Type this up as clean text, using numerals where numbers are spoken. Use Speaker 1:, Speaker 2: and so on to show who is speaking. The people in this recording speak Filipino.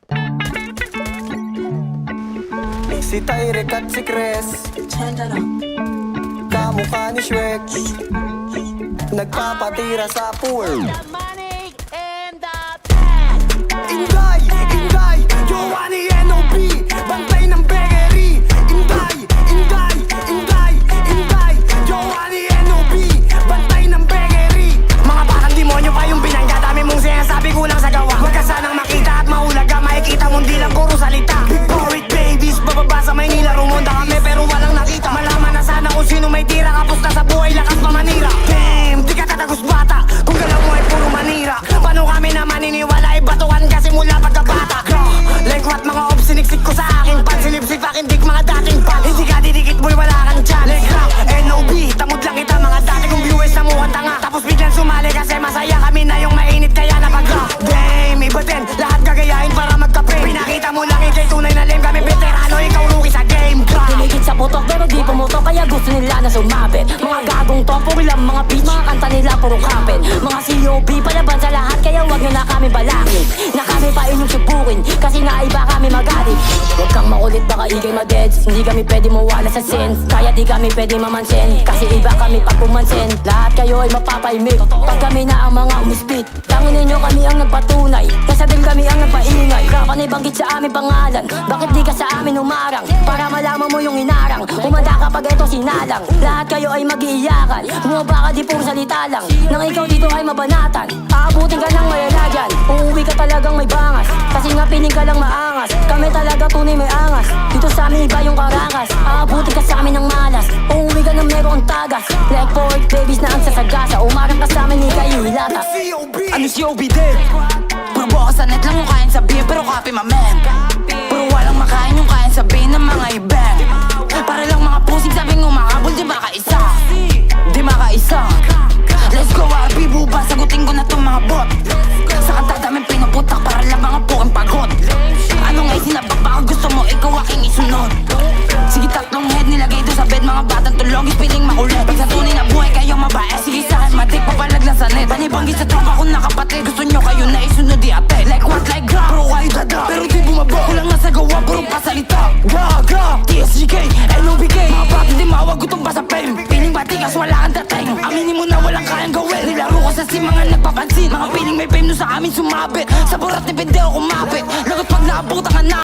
Speaker 1: Si Tyrek at si Chris, kamukha ni Shrek, nagpapatira sa pool. Inday, Inday, Giovanni N.O.B, bantay ng bakery. Inday, Inday, Inday, Inday, Giovanni N.O.B, bantay ng bakery. Mga parang demonyo pa yung binangga, dami mong sinasabi kulang sa gawa. Huwag ka sanang makita at mahulaga, makikita mong di lang puro salita. Big Porit babies, bababa sa Maynila, rumonda kami pero walang nakita. Malaman na sana kung sino may tira, kapos na sa buhay, lakas pa manira. Damn, di ka tatagos bata, kung galaw mo ay puro manira. Paano kami na maniniwala, ibatuan kasi mula pagkabata. Like what mga obs, siniksik ko sa akin pag silipsip akin dik mga dating pag. Hindi ka didikit boy, wala kang dyan. Like rap, N.O.B, tamod lang kita mga dati kong viewers na mukhang tanga. Tapos biglang sumali kasi masaya kami na yung mainit kaya napag-rap. Damn, iba din, lahat gagayahin para magkape. Pinakita mo lang ikay tunay na lame, kami veterano, ikaw rookie sa game.
Speaker 2: Dinikit sa putok pero di pumutok, kaya gusto nila na sumabit. Mga gagong to, puro lang mga beats, mga kanta nila puro kapit. Mga COB, palaban sa lahat, kaya wag nyo na kami balangin. Na kami pa inyong subukin, kasi nga iba kami magalit. Huwag kang makulit, baka ikay madeds. Hindi kami pwede mawala sa sense, kaya di kami pwede mamansin. Kasi iba kami pag pumansin, lahat kayo ay mapapaimik pag kami na ang mga umispit. Tangin ninyo kami ang nagpatunay, kasa din kami ang nagpaingay. Rapa na ibanggit sa aming pangalan, bakit di ka sa amin humarang? Para malaman mo yung inarang, umanda kapag ito sinalang. Lahat kayo ay mag-iiyakan, bumaba ka di puro salita lang. Nang ikaw dito ay mabanatan, aabutin ka ng mayala dyan. Uuwi ka talagang may bangas, kasi nga piling ka lang maangas. Kami talaga tunay may angas, dito sa amin iba yung karakas. Aabutin ka sa amin ng malas, uuwi ka ng merong tagas. Like Porit babies na ang sasagasa, umarang ka sa amin ni kayo hilata.
Speaker 1: Ano COB din?
Speaker 3: Puro bukas sa net lang yung kain sabihin pero copy my man. Puro walang makain yung kain sabihin ng mga ibang. Para lang mga pusing sabing umakabol, di makaisa. Di makaisa. Let's go RP, buba, sagutin ko na tong mga bot. Sa kanta daming pinuputak para lang mga puking pagod. Ano nga'y sinabak, baka gusto mo ikaw aking isunod. Sige tatlong head nilagay doon sa bed, mga batang tulogis piling makulit. Pag sa tunay na buhay kayo mabae, sige saan matik, papalag lang sa net. Panibanggi sa tropa ko nakapatid, gusto nyo kayo na isunod di ate. Like what, like gra, puro kayo dada, pero di bumaba. Kulang nga sa gawa, puro pasalita. Gra, TSGK, NOBK, mga batang di mawag gutong pa sa fame. Piling batigas, wala kang dating, aminin mo na walang kayang gawin. Nilaro ko sa mga nagpapansin, mga piling may fame no sa amin sumabit. Sa burat ni Pendeo kumapit, lagot pag naabutan ka na.